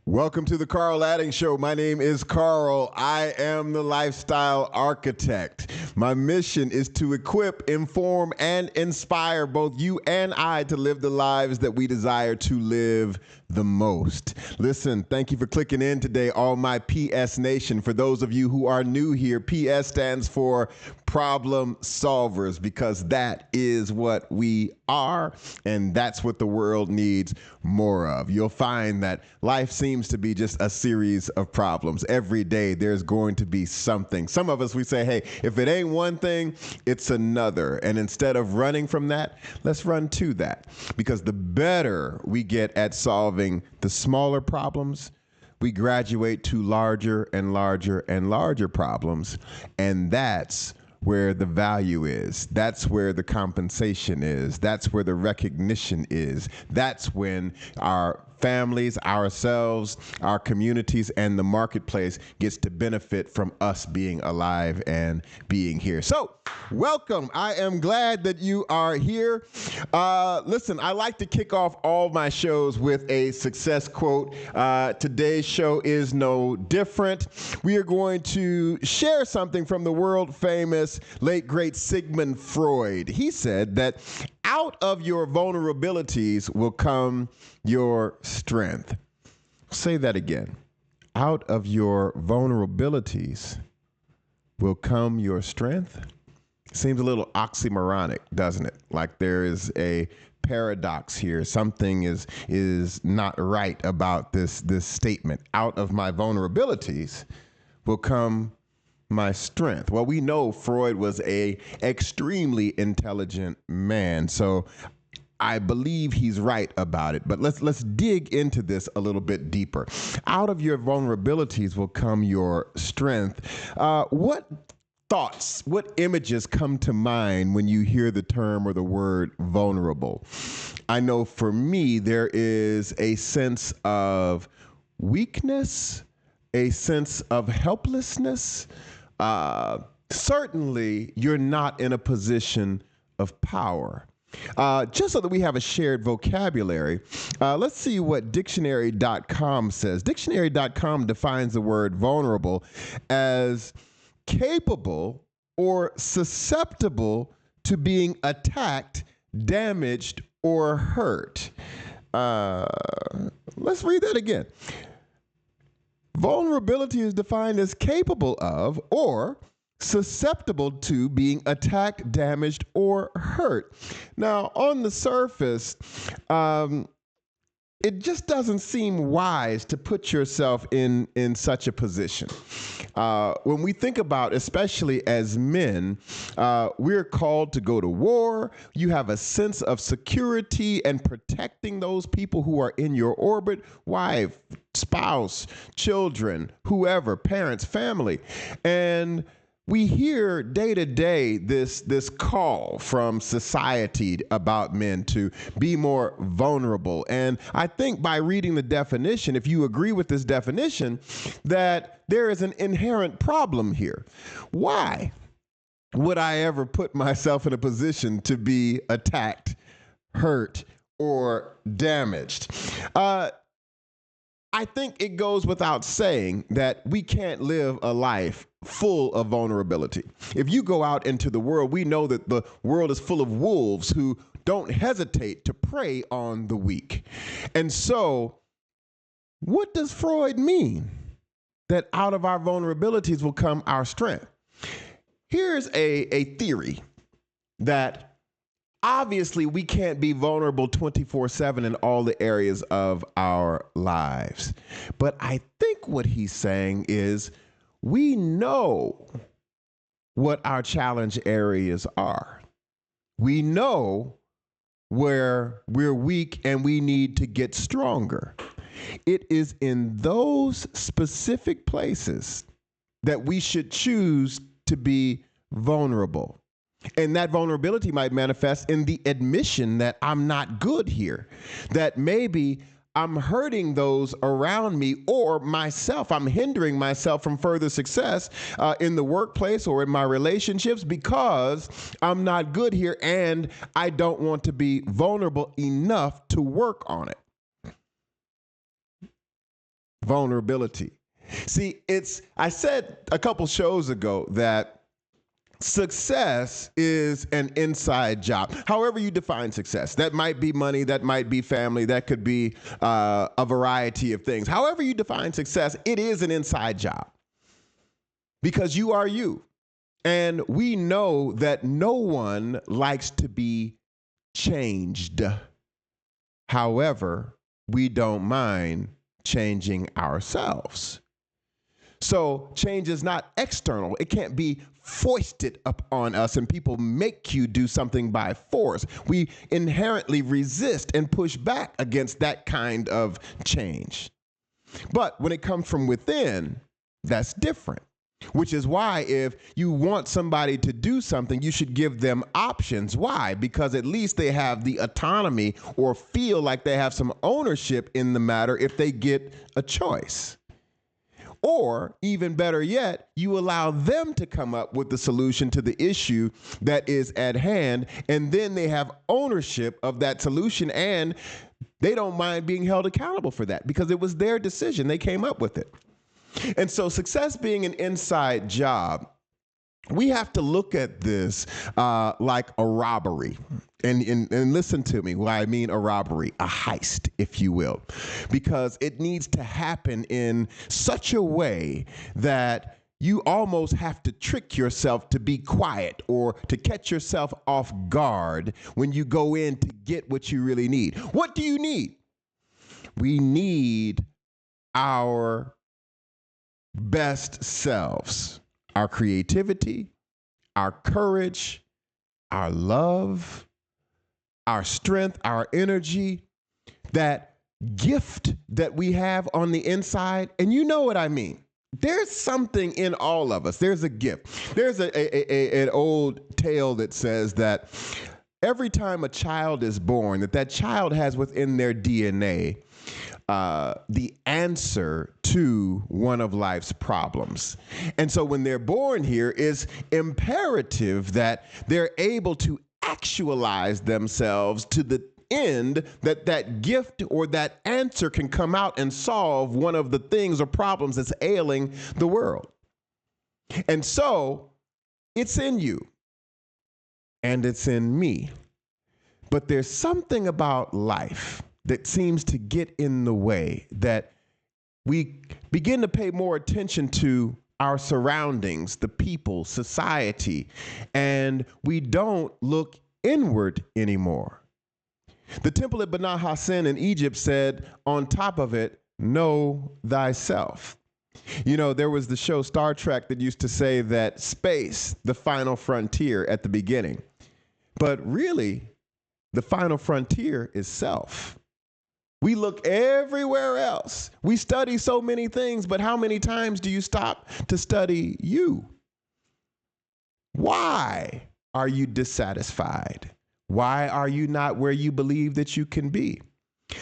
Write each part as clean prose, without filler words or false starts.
Welcome to the Carl Latting Show. My name is Carl. I am the lifestyle architect. My mission is to equip, inform, and inspire both you and I to live the lives that we desire to live the most. Listen, thank you for clicking in today, all my PS Nation. For those of you who are new here, PS stands for problem solvers, because that is what we are, and that's what the world needs more of. You'll find that life seems to be just a series of problems. Every day there's going to be something. Some of us, we say, hey, if it ain't one thing, it's another. And instead of running from that, let's run to that. Because the better we get at solving the smaller problems, we graduate to larger and larger and larger problems. And that's where the value is. That's where the compensation is. That's where the recognition is. That's when our families, ourselves, our communities, and the marketplace gets to benefit from us being alive and being here. So, welcome. I am glad that you are here. Listen, I like to kick off all my shows with a success quote. Today's show is no different. We are going to share something from the world famous late great Sigmund Freud. He said that out of your vulnerabilities will come your strength. Say that again. Out of your vulnerabilities will come your strength. Seems a little oxymoronic, doesn't it? Like there is a paradox here. Something is not right about this statement. Out of my vulnerabilities will come my strength. Well, we know Freud was a extremely intelligent man, so I believe he's right about it. But let's dig into this a little bit deeper. Out of your vulnerabilities will come your strength. What thoughts, what images come to mind when you hear the term or the word vulnerable? I know for me, there is a sense of weakness, a sense of helplessness. Certainly, you're not in a position of power. Just so that we have a shared vocabulary, let's see what dictionary.com says. Dictionary.com defines the word vulnerable as capable or susceptible to being attacked, damaged, or hurt. Let's read that again. Vulnerability is defined as capable of or susceptible to being attacked, damaged, or hurt. Now, on the surface, it just doesn't seem wise to put yourself in such a position. When we think about, especially as men, we're called to go to war. You have a sense of security and protecting those people who are in your orbit, wife, spouse, children, whoever, parents, family. And we hear day to day this call from society about men to be more vulnerable. And I think by reading the definition, if you agree with this definition, that there is an inherent problem here. Why would I ever put myself in a position to be attacked, hurt, or damaged? I think it goes without saying that we can't live a life full of vulnerability. If you go out into the world, we know that the world is full of wolves who don't hesitate to prey on the weak. And so, what does Freud mean? That out of our vulnerabilities will come our strength. Here's a theory that obviously we can't be vulnerable 24/7 in all the areas of our lives. But I think what he's saying is we know what our challenge areas are. We know where we're weak and we need to get stronger. It is in those specific places that we should choose to be vulnerable. And that vulnerability might manifest in the admission that I'm not good here, that maybe I'm hurting those around me or myself. I'm hindering myself from further success in the workplace or in my relationships because I'm not good here and I don't want to be vulnerable enough to work on it. vulnerability. See, I said a couple shows ago that success is an inside job. However you define success, that might be money, that might be family, that could be a variety of things. However you define success, it is an inside job because you are you. And we know that no one likes to be changed. However, we don't mind changing ourselves. So change is not external. It can't be foisted upon us and people make you do something by force. We inherently resist and push back against that kind of change. But when it comes from within, that's different. Which is why if you want somebody to do something, you should give them options. Why? Because at least they have the autonomy or feel like they have some ownership in the matter if they get a choice. Or even better yet, you allow them to come up with the solution to the issue that is at hand, and then they have ownership of that solution and they don't mind being held accountable for that because it was their decision. They came up with it. And so success being an inside job, we have to look at this like a robbery. And listen to me, why I mean a robbery, a heist, if you will, because it needs to happen in such a way that you almost have to trick yourself to be quiet or to catch yourself off guard when you go in to get what you really need. What do you need? We need our best selves, our creativity, our courage, our love, our strength, our energy, that gift that we have on the inside. And you know what I mean. There's something in all of us. There's a gift. There's an old tale that says that every time a child is born, that child has within their DNA the answer to one of life's problems. And so when they're born here, it's imperative that they're able to actualize themselves to the end that gift or that answer can come out and solve one of the things or problems that's ailing the world. And so it's in you and it's in me. But there's something about life that seems to get in the way, that we begin to pay more attention to our surroundings, the people, society, and we don't look inward anymore. The temple at Beni Hassan in Egypt said, on top of it, know thyself. You know, there was the show Star Trek that used to say that space, the final frontier at the beginning. But really, the final frontier is self. We look everywhere else. We study so many things, but how many times do you stop to study you? Why are you dissatisfied? Why are you not where you believe that you can be?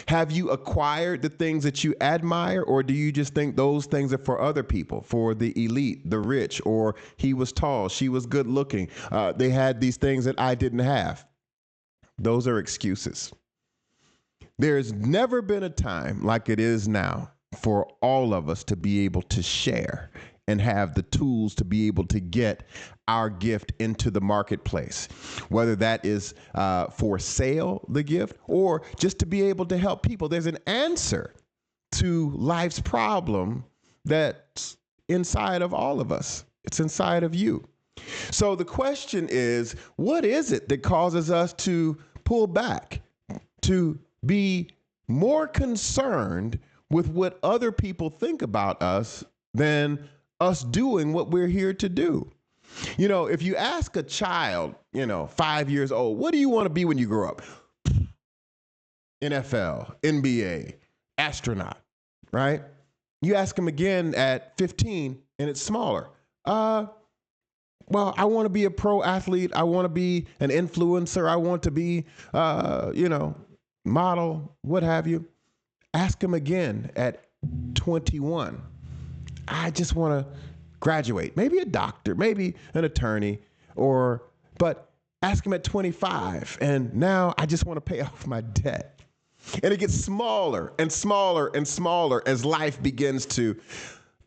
Have you acquired the things that you admire, or do you just think those things are for other people, for the elite, the rich, or he was tall, she was good looking, they had these things that I didn't have? Those are excuses. There's never been a time like it is now for all of us to be able to share and have the tools to be able to get our gift into the marketplace, whether that is for sale, the gift, or just to be able to help people. There's an answer to life's problem that's inside of all of us. It's inside of you. So the question is, what is it that causes us to pull back, to be more concerned with what other people think about us than us doing what we're here to do? You know, if you ask a child, 5 years old, what do you want to be when you grow up? NFL, NBA, astronaut, right? You ask them again at 15 and it's smaller. Well, I want to be a pro athlete. I want to be an influencer. I want to be, model, what have you. Ask him again at 21. I just want to graduate, maybe a doctor, maybe an attorney, but ask him at 25. And now I just want to pay off my debt. And it gets smaller and smaller and smaller as life begins to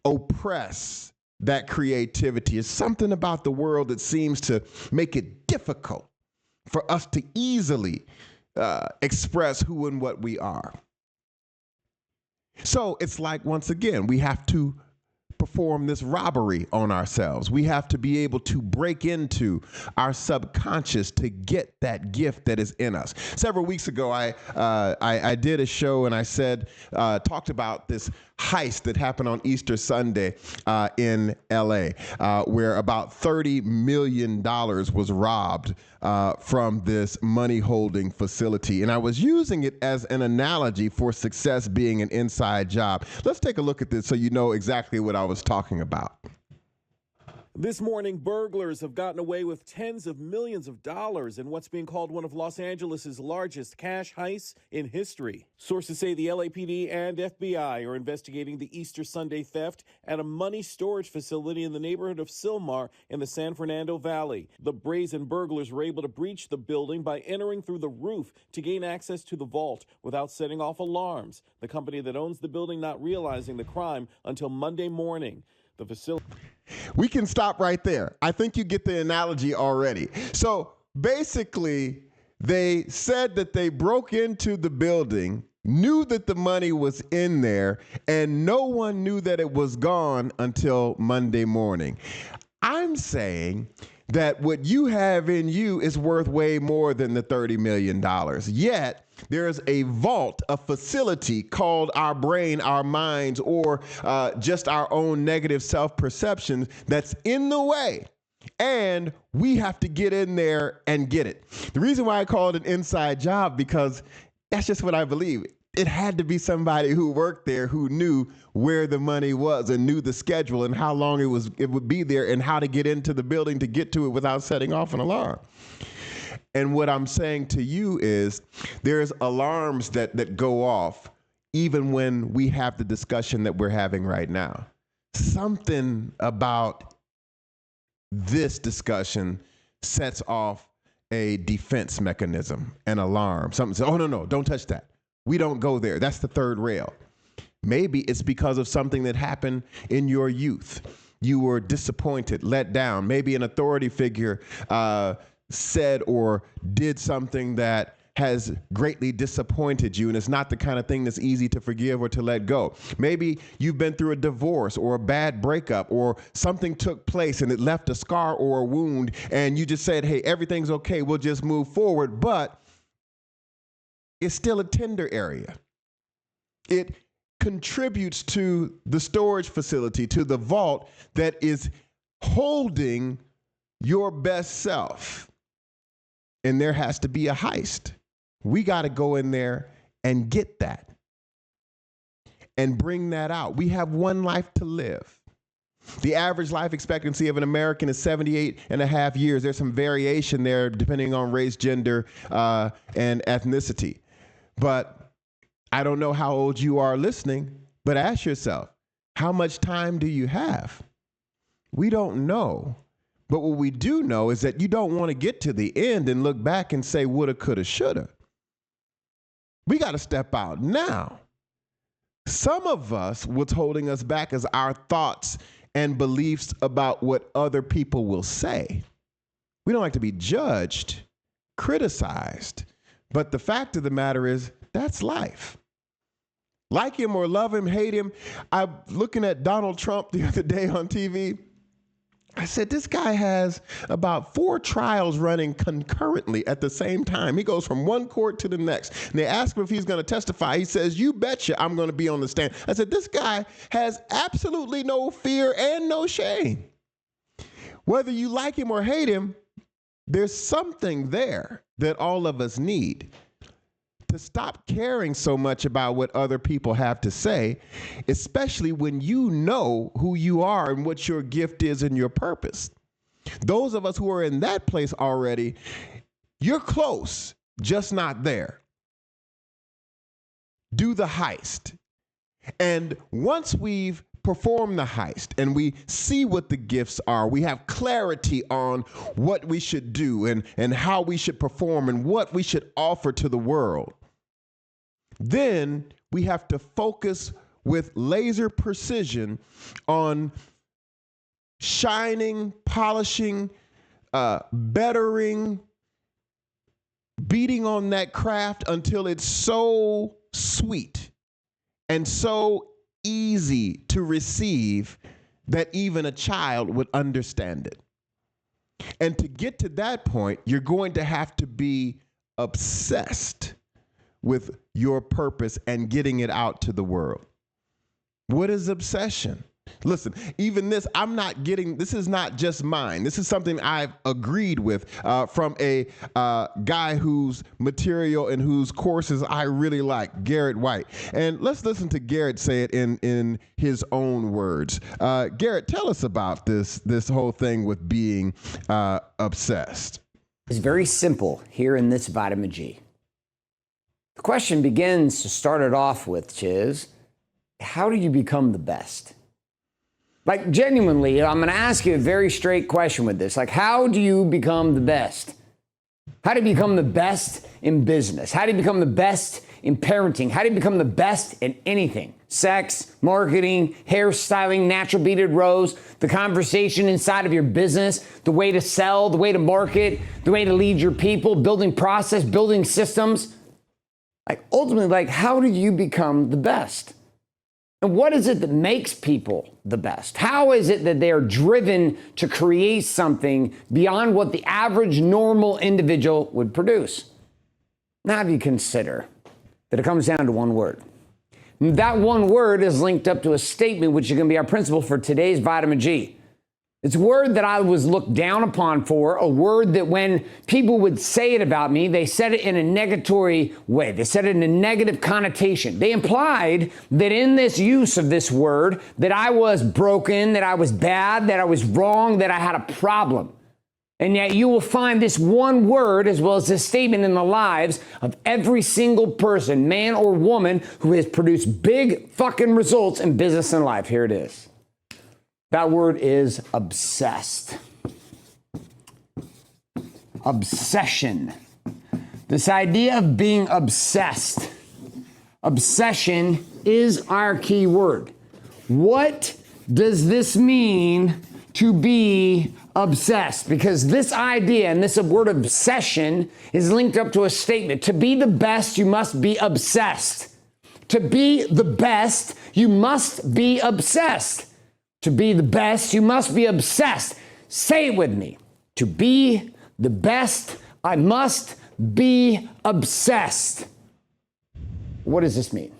oppress that creativity. It's something about the world that seems to make it difficult for us to easily express who and what we are. So it's like, once again, we have to perform this robbery on ourselves. We have to be able to break into our subconscious to get that gift that is in us. Several weeks ago, I did a show and I said, talked about this heist that happened on Easter Sunday in LA, where about $30 million was robbed from this money holding facility. And I was using it as an analogy for success being an inside job. Let's take a look at this so you know exactly what I was talking about. This morning, burglars have gotten away with tens of millions of dollars in what's being called one of Los Angeles' largest cash heists in history. Sources say the LAPD and FBI are investigating the Easter Sunday theft at a money storage facility in the neighborhood of Sylmar in the San Fernando Valley. The brazen burglars were able to breach the building by entering through the roof to gain access to the vault without setting off alarms. The company that owns the building not realizing the crime until Monday morning. The facility... We can stop right there. I think you get the analogy already. So basically, they said that they broke into the building, knew that the money was in there, and no one knew that it was gone until Monday morning. I'm saying that what you have in you is worth way more than the $30 million. Yet, there's a vault, a facility called our brain, our minds, or just our own negative self-perception that's in the way. And we have to get in there and get it. The reason why I call it an inside job, because that's just what I believe. It had to be somebody who worked there who knew where the money was and knew the schedule and how long it would be there and how to get into the building to get to it without setting off an alarm. And what I'm saying to you is there's alarms that go off even when we have the discussion that we're having right now. Something about this discussion sets off a defense mechanism, an alarm. Something says, oh, no, don't touch that. We don't go there. That's the third rail. Maybe it's because of something that happened in your youth. You were disappointed, let down. Maybe an authority figure said or did something that has greatly disappointed you, and it's not the kind of thing that's easy to forgive or to let go. Maybe you've been through a divorce or a bad breakup, or something took place and it left a scar or a wound, and you just said, hey, everything's okay, we'll just move forward, but it's still a tender area. It contributes to the storage facility, to the vault that is holding your best self. And there has to be a heist. We got to go in there and get that and bring that out. We have one life to live. The average life expectancy of an American is 78 and a half years. There's some variation there depending on race, gender, and ethnicity. But I don't know how old you are listening, but ask yourself, how much time do you have? We don't know. But what we do know is that you don't want to get to the end and look back and say, woulda, coulda, shoulda. We got to step out now. Some of us, what's holding us back is our thoughts and beliefs about what other people will say. We don't like to be judged, criticized. But the fact of the matter is, that's life. Like him or love him, hate him. I'm looking at Donald Trump the other day on TV. I said, this guy has about 4 trials running concurrently at the same time. He goes from one court to the next. And they ask him if he's going to testify. He says, you betcha I'm going to be on the stand. I said, this guy has absolutely no fear and no shame. Whether you like him or hate him, there's something there that all of us need. To stop caring so much about what other people have to say, especially when you know who you are and what your gift is and your purpose. Those of us who are in that place already, you're close, just not there. Do the heist. And once we've performed the heist and we see what the gifts are, we have clarity on what we should do and how we should perform and what we should offer to the world. Then we have to focus with laser precision on shining, polishing, bettering, beating on that craft until it's so sweet and so easy to receive that even a child would understand it. And to get to that point, you're going to have to be obsessed with your purpose and getting it out to the world. What is obsession? Listen, even this, this is not just mine. This is something I've agreed with from a guy whose material and whose courses I really like, Garrett White. And let's listen to Garrett say it in his own words. Garrett, tell us about this whole thing with being obsessed. It's very simple here in this vitamin G. The question begins to start it off with, Chiz, how do you become the best? Like, genuinely, I'm going to ask you a very straight question with this. Like, how do you become the best? How do you become the best in business? How do you become the best in parenting? How do you become the best in anything? Sex, marketing, hairstyling, natural beaded rose, the conversation inside of your business, the way to sell, the way to market, the way to lead your people, building process, building systems. Like, ultimately, like, how do you become the best? And what is it that makes people the best? How is it that they are driven to create something beyond what the average normal individual would produce? Now, if you consider that it comes down to one word. That one word is linked up to a statement, which is going to be our principle for today's vitamin G. It's a word that I was looked down upon for, a word that when people would say it about me, they said it in a negatory way. They said it in a negative connotation. They implied that in this use of this word, that I was broken, that I was bad, that I was wrong, that I had a problem. And yet you will find this one word as well as this statement in the lives of every single person, man or woman, who has produced big fucking results in business and life. Here it is. That word is obsessed. Obsession. This idea of being obsessed. Obsession is our key word. What does this mean to be obsessed? Because this idea and this word obsession is linked up to a statement. To be the best, you must be obsessed. To be the best, you must be obsessed. To be the best, you must be obsessed. Say it with me. To be the best, I must be obsessed. What does this mean?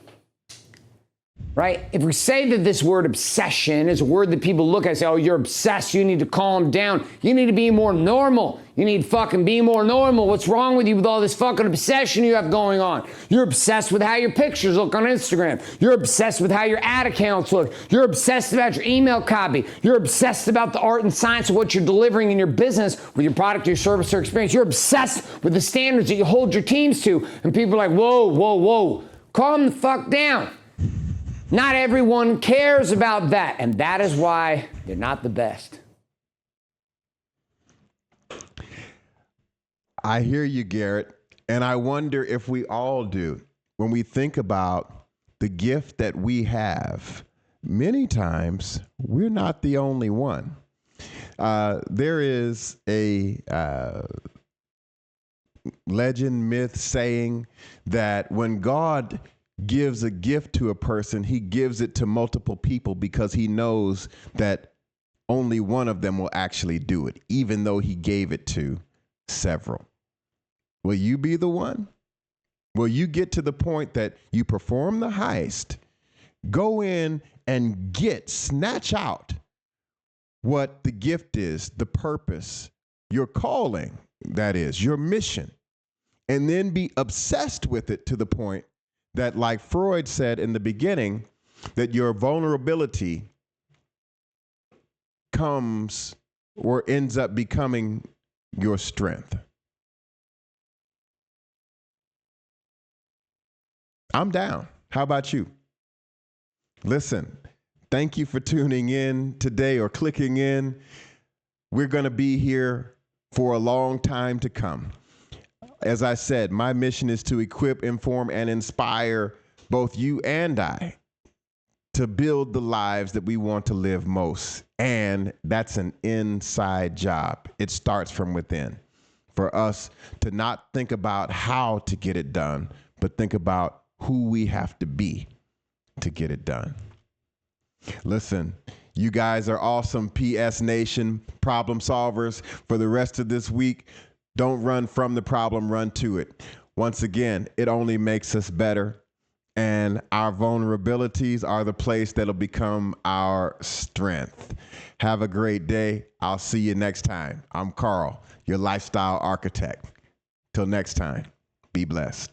Right? If we say that this word obsession is a word that people look at and say, oh, you're obsessed, you need to calm down. You need to be more normal. You need to fucking be more normal. What's wrong with you with all this fucking obsession you have going on? You're obsessed with how your pictures look on Instagram. You're obsessed with how your ad accounts look. You're obsessed about your email copy. You're obsessed about the art and science of what you're delivering in your business with your product, your service, or experience. You're obsessed with the standards that you hold your teams to. And people are like, whoa, whoa, whoa. Calm the fuck down. Not everyone cares about that, and that is why they're not the best. I hear you, Garrett, and I wonder if we all do. When we think about the gift that we have, many times we're not the only one. There is a legend, myth, saying that when God gives a gift to a person, he gives it to multiple people because he knows that only one of them will actually do it, even though he gave it to several. Will you be the one? Will you get to the point that you perform the heist, go in and snatch out what the gift is, the purpose, your calling, that is, your mission, and then be obsessed with it to the point that, like Freud said in the beginning, that your vulnerability comes or ends up becoming your strength. I'm down. How about you? Listen, thank you for tuning in today or clicking in. We're going to be here for a long time to come. As I said, my mission is to equip, inform, and inspire both you and I to build the lives that we want to live most. And that's an inside job. It starts from within. For us to not think about how to get it done, but think about who we have to be to get it done. Listen, you guys are awesome, PS Nation, problem solvers. For the rest of this week, don't run from the problem, run to it. Once again, it only makes us better. And our vulnerabilities are the place that'll become our strength. Have a great day. I'll see you next time. I'm Carl, your lifestyle architect. Till next time, be blessed.